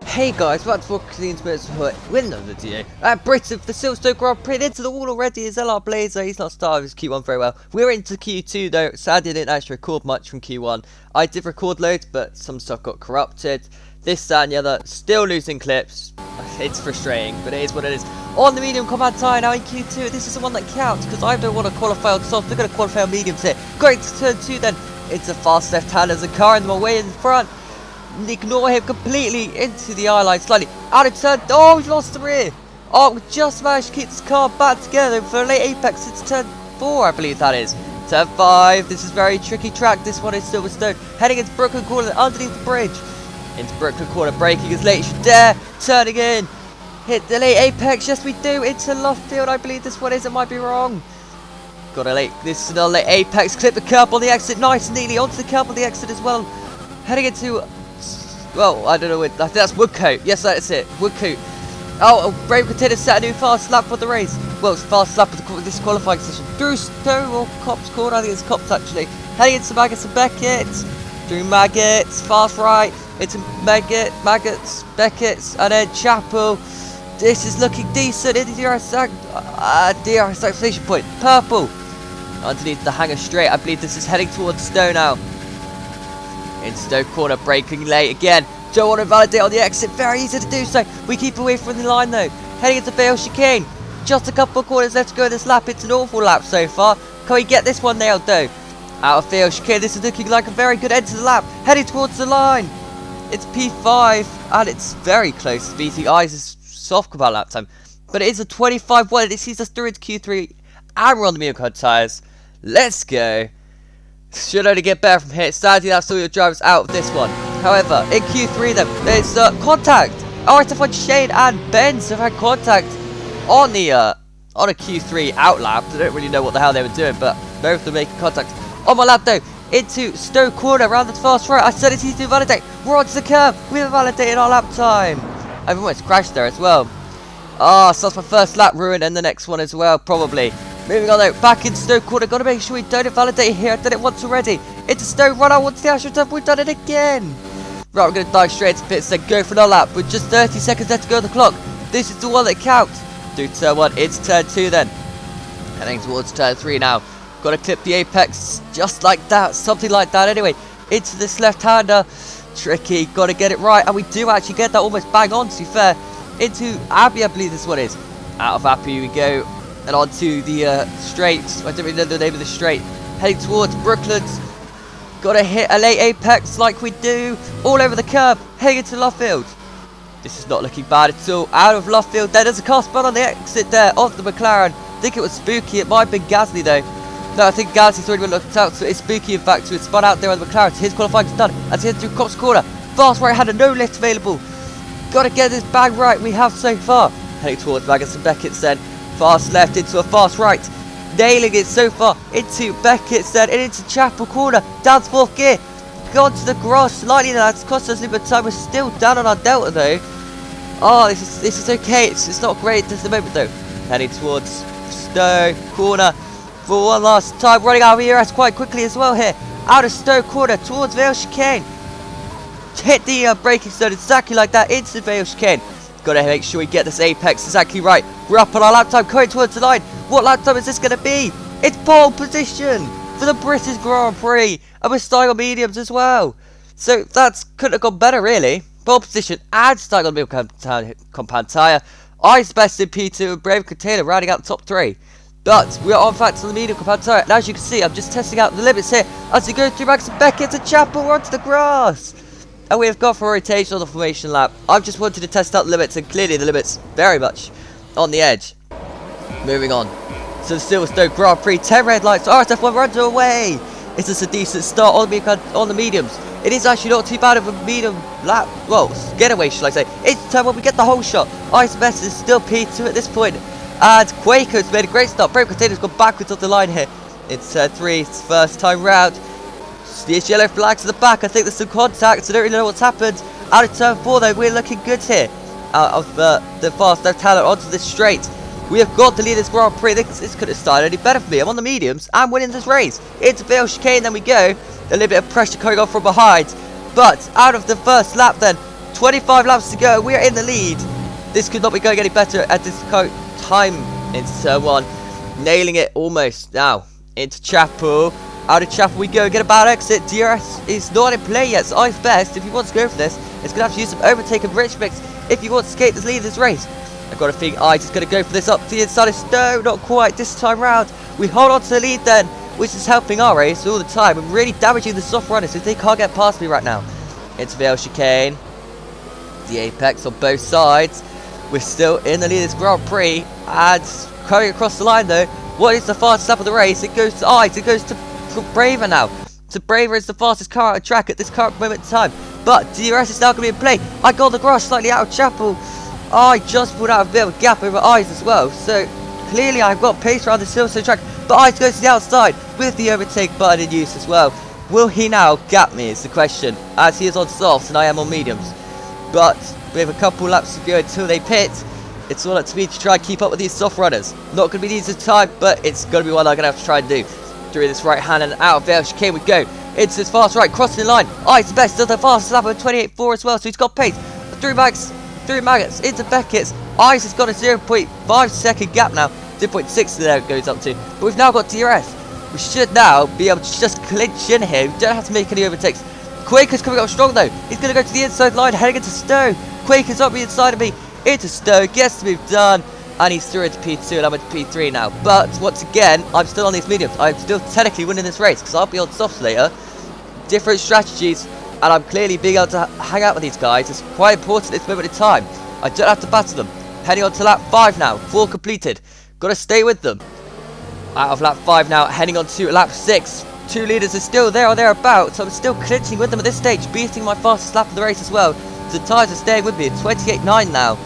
Hey guys, welcome to Clean Spirits with another video. Britain for the Silverstone Grand Prix into the wall already is LR Blazer. He's not started his Q1 very well. We're into Q2 though. Sadly, I didn't actually record much from Q1. I did record loads, but some stuff got corrupted. This, that, and the other. Still losing clips. It's frustrating, but it is what it is. On the medium combat tire now in Q2. This is the one that counts because I don't want to qualify on soft. They're going to qualify on mediums here. Going to turn 2 then. It's a fast left hand as a car in my way in front. Ignore him completely into the eye line slightly out of turn. Oh, we've lost the rear. Oh, we just managed to keep this car back together for a late apex. It's turn 4, I believe that is. Turn 5. This is very tricky track. This one is Silverstone. Heading into Brooklyn Corner underneath the bridge. Into Brooklyn Corner, braking as late as you dare. Turning in. Hit the late apex. Yes, we do. Into left field, I believe this one is. It might be wrong. Got a late. This is another late apex. Clip the curb on the exit. Nice and neatly onto the curb on the exit as well. Heading into. Well, I don't know, I think that's Woodcote. Yes, that's it, Woodcote. Oh, Brave Contender set a new fast lap for the race. Well, it's fast lap of this qualifying session. Through Stowe or Cops Corner, I think it's Cops actually. Heading into Maggots and Beckett. Through Maggots, fast right. Into Maggots, Beckett's, and then Chapel. This is looking decent. Into the RSF station point. Purple. Underneath the hanger straight. I believe this is heading towards Stowe now. In Stowe Corner, braking late again. Don't want to validate on the exit. Very easy to do so. We keep away from the line though. Heading into Vale Chicane. Just a couple of corners left to go this lap. It's an awful lap so far. Can we get this one nailed though? Out of Vale Chicane. This is looking like a very good end to the lap. Heading towards the line. It's P5 and it's very close to beating I's soft combat lap time. But it is a 25-1. It sees us through into Q3 and we're on the medium card tyres. Let's go. Should only get better from here. Sadly, that's all your drivers out of this one. However, in Q3 then, there's contact. RSF1 Shane and Benz have had contact on the a Q3 out lap. I don't really know what the hell they were doing, but both of them making contact. On my lap though, into Stowe Corner, around the fast right. I said it's easy to validate. We're onto the curb. We've validated our lap time. I've almost crashed there as well. So that's my first lap ruined and the next one as well, probably. Moving on though, back in Stowe Corner, gotta make sure we don't validate here. I've done it once already. Into Stowe, run out onto the actual turn, we've done it again. Right, we're gonna dive straight to pits, then go for another lap with just 30 seconds left to go on the clock. This is the one that counts. Do turn 1, it's turn 2 then. Heading towards turn 3 now. Gotta clip the apex just like that, something like that anyway. Into this left-hander. Tricky, gotta get it right. And we do actually get that almost bang on, to be fair. Into Abbey, I believe this one is. Out of Abbey we go. And onto the straight. I don't really know the name of the straight. Heading towards Brooklands. Gotta hit a late apex like we do. All over the curb. Heading into Luffield. This is not looking bad at all. Out of Luffield. There's a car spun on the exit there of the McLaren. I think it was Spooky. It might have been Gasly though. No, I think Gasly's already been looked out. So it's Spooky in fact who had spun out there on the McLaren. So his qualifying is done. As he heads through Cops Corner. Fast right hander. No lift available. Gotta get this bang right. We have so far. Heading towards Maggots and Beckett's then. Fast left into a fast right. Nailing it so far. Into Beckett's then. And into Chapel Corner. Down to 4th gear. Gone to the grass. Slightly that's cost us a little bit of time. We're still down on our delta though. Oh, this is okay. It's not great at the moment though. Heading towards Stowe Corner. For one last time. Running out of ERS quite quickly as well here. Out of Stowe Corner. Towards Vale Chicane. Hit the braking zone exactly like that. Into Vale Chicane. Gotta make sure we get this apex exactly right. We're up on our lap time, going towards the line. What lap time is this gonna be? It's pole position for the British Grand Prix. And we're starting on mediums as well. So that couldn't have gone better really. Pole position and starting on the compound tyre. I's best in P2 and Brave Container rounding out the top 3. But we are on fact on the medium compound tyre. And as you can see, I'm just testing out the limits here. As we go through Max and Beckett to Chapel, we're onto the grass. And we have gone for a rotation on the formation lap. I've just wanted to test out the limits, and clearly the limits very much on the edge. Moving on to the Silverstone Grand Prix. 10 red lights. RSF1 runs away. It's just a decent start on the mediums. It is actually not too bad of a medium lap. Well, getaway, shall I say. It's time when we get the whole shot. Ice Best is still P2 at this point. And Quaker's made a great start. Brave Container's gone backwards off the line here. It's turn 3. It's first time round. These yellow flags to the back. I think there's some contact. I don't really know what's happened. Out of turn 4 though, we're looking good here. Out of the fast left hander onto this straight. We have got to lead this Grand Prix. This could have started any better for me. I'm on the mediums. I'm winning this race. Into Vale Chicane, then we go. A little bit of pressure coming on from behind. But out of the first lap then, 25 laps to go. We are in the lead. This could not be going any better at this time into turn 1. Nailing it almost. Now, into Chapel. Out of Chapel we go. Get a bad exit. DRS is not in play yet. So Ice Best, if he wants to go for this, it's going to have to use some overtake and rich mix if he wants to skate this lead of this race. I've got a feeling Ice is going to go for this up to the inside of Stowe. Not quite this time round. We hold on to the lead then, which is helping our race all the time and really damaging the soft runners if they can't get past me right now. Into the chicane. The apex on both sides. We're still in the lead of this Grand Prix. And coming across the line though, what is the fastest lap of the race? It goes to Ice. It goes to Braver now. So Braver is the fastest car out of track at this current moment in time. But DRS is now going to be in play. I got the garage slightly out of Chapel. I just pulled out a bit of a gap over Ice as well. So clearly I've got pace around the Silverstone track. But Ice goes to the outside with the overtake button in use as well. Will he now gap me is the question, as he is on softs and I am on mediums. But we have a couple laps to go until they pit. It's all up to me to try and keep up with these soft runners. Not going to be the easiest time, but it's going to be one I'm going to have to try and do. Through this right hand and out of there chicane we go. It's this fast right, crossing the line. Ice Best does the fastest lap of 28.4 as well, so he's got pace. Through Maggots into Beckett's. Ice has got a 0.5 second gap now. 0.6 there it goes up to. But we've now got DRS. We should now be able to just clinch in here. We don't have to make any overtakes. Quaker's coming up strong though. He's going to go to the inside line, heading into Stowe. Quaker's up the inside of me. Into Stowe, gets the move done. And he's through into P2 and I'm into P3 now. But once again, I'm still on these mediums. I'm still technically winning this race because I'll be on softs later. Different strategies. And I'm clearly being able to hang out with these guys. It's quite important at this moment in time. I don't have to battle them. Heading on to lap 5 now. 4 completed. Got to stay with them. Out of lap 5 now. Heading on to lap 6. 2 leaders are still there or thereabouts. So I'm still clinching with them at this stage. Beating my fastest lap of the race as well. So the tyres are staying with me. 28.9 now.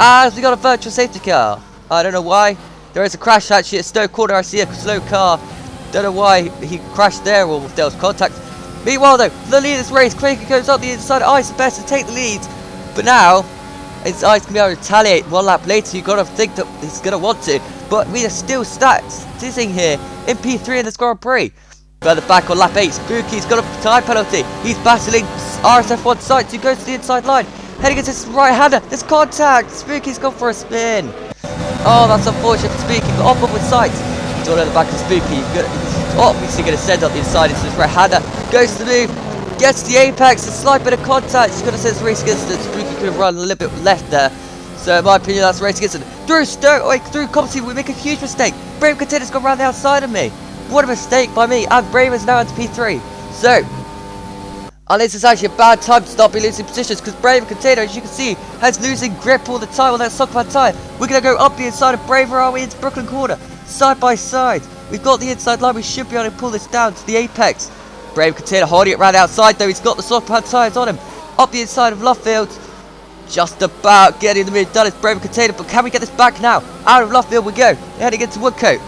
As we got a virtual safety car. I don't know why. There is a crash actually at Stowe Corner. I see a slow car. Don't know why he crashed there or if there was contact. Meanwhile though, the lead of this race, Quaker goes up the inside of Ice Best to take the lead. But now, it's Ice can be able to retaliate 1 lap later. You've got to think that he's going to want to. But we are still sitting here in P3 in this Grand Prix. Further back on lap 8, Spooky's got a time penalty. He's battling RSF1 sights who goes to the inside line. Heading into this right-hander, there's contact. Spooky's gone for a spin. Oh, that's unfortunate for Spooky, but off with sights. He's all over the back of Spooky. He's obviously going to send up the inside into this right-hander. Goes to the move, gets the apex, a slight bit of contact. He's going to say it's race against it. Spooky could have run a little bit left there. So in my opinion, that's a race against it. Through Compton, we make a huge mistake. Brave Container's gone around the outside of me. What a mistake by me. And Brave is now into P3. So, and this is actually a bad time to start be losing positions because Brave Container, as you can see, has losing grip all the time on that Sockman tyre. We're going to go up the inside of Brave, or are we into Brooklyn Corner? Side by side. We've got the inside line. We should be able to pull this down to the apex. Brave Container holding it around the outside though. He's got the Sockman tyres on him. Up the inside of Lovefield. Just about getting the move done. It's Brave Container, but can we get this back now? Out of Lovefield we go. Heading into Woodcote.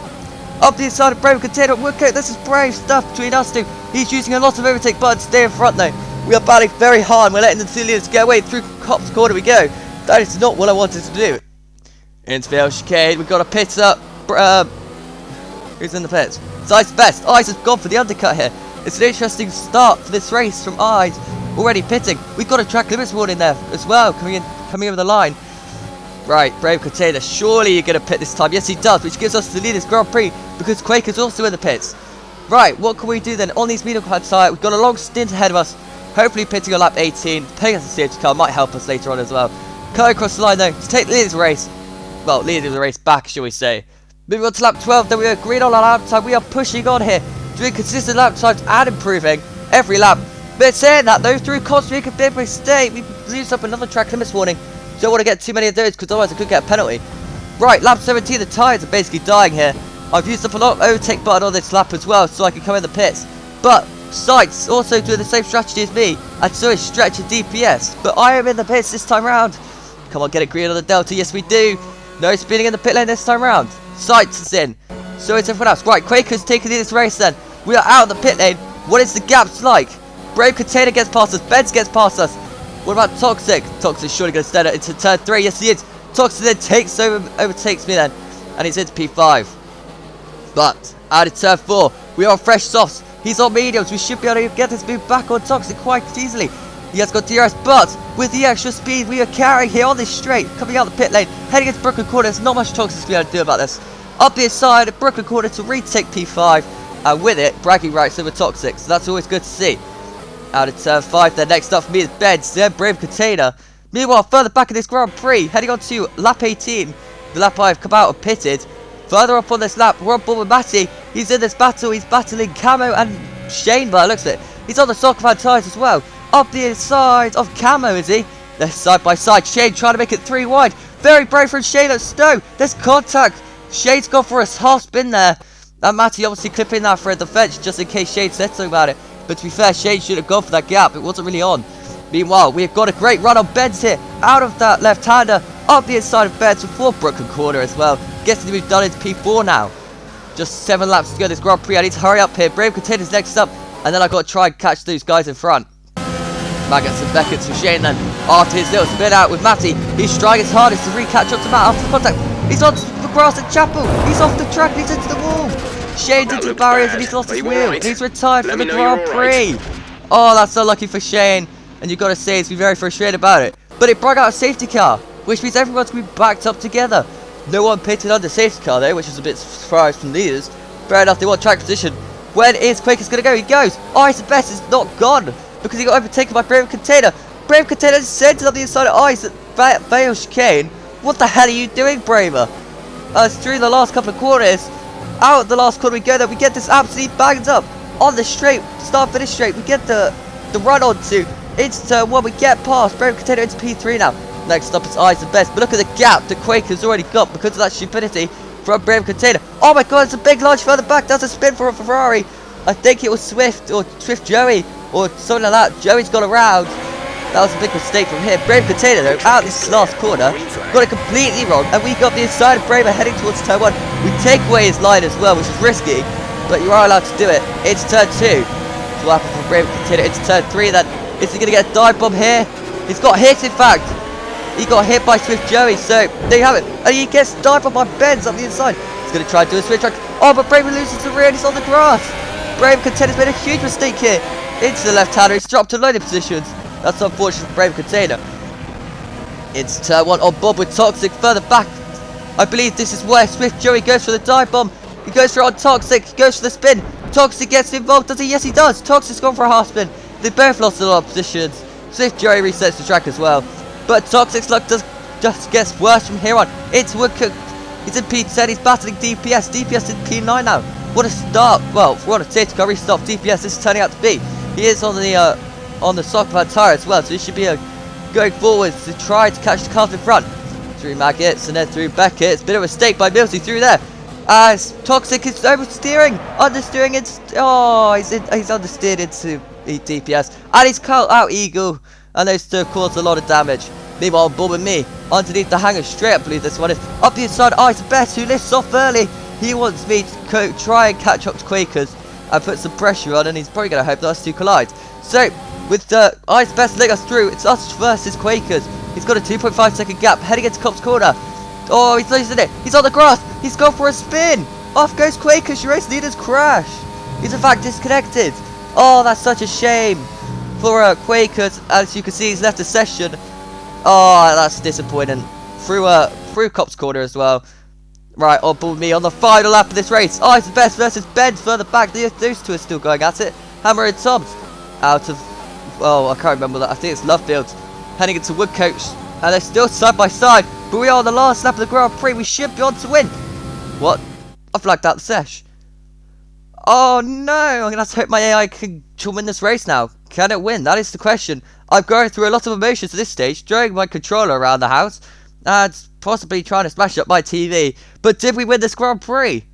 Up the inside of Brave Container at Woodcote. This is brave stuff between us two. He's using a lot of overtake buttons to stay in front though. We are battling very hard. We're letting the two leaders get away. Through Cop's Corner we go. That is not what I wanted to do. Into the chicane. We've got a pit up. Who's in the pits? It's Ice Best. Ice has gone for the undercut here. It's an interesting start for this race from Ice. Already pitting. We've got a track limits warning there as well. Coming over the line. Right, Brave Container. Surely you're going to pit this time. Yes, he does. Which gives us the lead in this Grand Prix. Because Quaker's also in the pits. Right, what can we do then on these medium clad tyre? We've got a long stint ahead of us. Hopefully pitting on lap 18. Paying us a safety car might help us later on as well. Coming across the line though to take the lead of the race. Well, lead of the race back, shall we say. Moving on to lap 12, then we are green on our lap time. We are pushing on here. Doing consistent lap times and improving every lap. But saying that though, through Costa Rica big mistake, we lose up another track limits warning. Don't want to get too many of those because otherwise I could get a penalty. Right, lap 17, the tyres are basically dying here. I've used up a lot of overtake button on this lap as well so I can come in the pits. But Sights also doing the same strategy as me, and so is Stretch and DPS. But I am in the pits this time round. Come on, get a green on the Delta. Yes, we do. No spinning in the pit lane this time round. Sights is in. So is everyone else. Right, Quaker's taking this race then. We are out of the pit lane. What is the gaps like? Brave Container gets past us. Benz gets past us. What about Toxic? Toxic's surely going to stand into turn 3. Yes, he is. Toxic then overtakes me then. And he's into P5. But out of turn 4, we are on fresh softs. He's on mediums. We should be able to get this move back on Toxic quite easily. He has got DRS, but with the extra speed we are carrying here on this straight, coming out the pit lane, heading into Brooklyn Corner, there's not much Toxic to be able to do about this. Up the inside, Brooklyn Corner to retake P5, and with it, bragging rights over Toxic, so that's always good to see. Out of turn 5, then next up for me is Benz, then Brave Container. Meanwhile, further back in this Grand Prix, heading on to lap 18, the lap I've come out and pitted. Further up on this lap, we're on board with Matty. He's in this battle, he's battling Camo and Shane by the looks of it. He's on the Soccer tyres as well. Up the inside of Camo, is he? They're side by side. Shane trying to make it 3 wide. Very brave from Shane at Stowe. There's contact. Shane's gone for a half spin there. And Matty obviously clipping that for the fence just in case Shane said something about it. But to be fair, Shane should have gone for that gap. It wasn't really on. Meanwhile, we've got a great run on Benz here. Out of that left-hander. Up the inside of Benz before Brooklyn Corner as well. Guessing we've done into P4 now. Just 7 laps to go this Grand Prix. I need to hurry up here. Brave Container's next up. And then I've got to try and catch those guys in front. Maggots and Beckett's for Shane then. After his little spin out with Matty, he's trying his hardest to re-catch up to Matt after the contact. He's on the grass at Chapel. He's off the track and he's into the wall. Shane's into the barriers and he's lost his wheel. And he's retired from the Grand Prix. Oh, that's so lucky for Shane. And you've got to say, he's been very frustrated about it. But it brought out a safety car, which means everyone's going to be backed up together. No one pitted under safety car though, which is a bit surprised from leaders. Fair enough, they want track position. When is Quaker's going to go? He goes. Ice Best is not gone because he got overtaken by Brave Container. Brave Container centered on the inside of Ice at Vale Chicane. What the hell are you doing, Braver? Through the last couple of corners. Out the last corner we go there. We get this absolutely banged up on the straight. Start finish straight. We get the run on to. It's turn 1. We get past Brave Container into P3 now. Next up is Ice Best. But look at the gap that Quaker's already got because of that stupidity from Brave Container. Oh my god, it's a big launch further back. That's a spin for a Ferrari. I think it was Swift or Swift Joey or something like that. Joey's gone around. That was a big mistake from here. Brave Container though, out this last corner, got it completely wrong, and we got the inside of Braver heading towards turn 1. We take away his line as well, which is risky, but you are allowed to do it. It's turn 2. So what happens for Brave Container? It's turn 3 then. Is he going to get a dive bomb here? He's got hit in fact. He got hit by Swift Joey, so there you have it. And he gets dive bomb by Benz up the inside. He's going to try and do a switch track. Oh, but Braver loses the rear and he's on the grass. Brave Container's made a huge mistake here. Into the left-hander, he's dropped to loading positions. That's unfortunate for Brave Container. It's turn 1 on Bob with Toxic further back. I believe this is where Swift Joey goes for the dive bomb. He goes for it on Toxic, he goes for the spin. Toxic gets involved, does he? Yes, he does. Toxic's gone for a half spin. They both lost a lot of positions. Swift Joey resets the track as well. But Toxic's luck just gets worse from here on. It's Woodcock. He's in P10, he's battling DPS. DPS in P9 now. What a start. Well, if we're on a safety car restart DPS, this is turning out to be. He is on the soccer tyre as well, so he should be going forwards to try to catch the cars in front. Through Maggots and then through Beckett. It's a bit of a mistake by Milsey through there. As Toxic is oversteering, understeering into. Oh, he's understeered into DPS, and he's caught out Eagle, and those two caused a lot of damage. Meanwhile, Bob and me underneath the hangar straight. I believe this one is up the inside. Ice Best, who lifts off early. He wants me to try and catch up to Quakers and put some pressure on, and he's probably going to hope that us two collide. So, with the Ice Best letting us through, it's us versus Quakers. He's got a 2.5 second gap heading into Cop's corner. Oh, he's losing it. He's on the grass. He's gone for a spin. Off goes Quakers. Your race leaders crash. He's in fact disconnected. Oh, that's such a shame for Quakers. As you can see, he's left the session. Oh, that's disappointing. Through Cop's corner as well. Right, on board me on the final lap of this race. Oh, it's the Best versus Benz further back. Those two are still going at it. Hammer and Toms out of, oh, I can't remember that. I think it's Lovefield heading into Woodcoach, and they're still side by side. But we are on the last lap of the Grand Prix. We should be on to win. What? I flagged out the sesh. Oh no! I'm gonna have to hope my AI can win this race now. Can it win? That is the question. I'm going through a lot of emotions at this stage, throwing my controller around the house, and possibly trying to smash up my TV. But did we win this Grand Prix?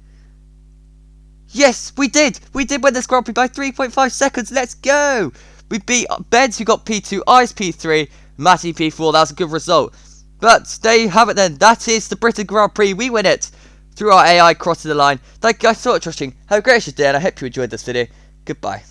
Yes, we did! We did win this Grand Prix by 3.5 seconds. Let's go! We beat Benz, who got P2, Ice P3, Matty P4. That was a good result. But there you have it then. That is the Britain Grand Prix. We win it through our AI crossing the line. Thank you guys so much for watching. Have a gracious day, and I hope you enjoyed this video. Goodbye.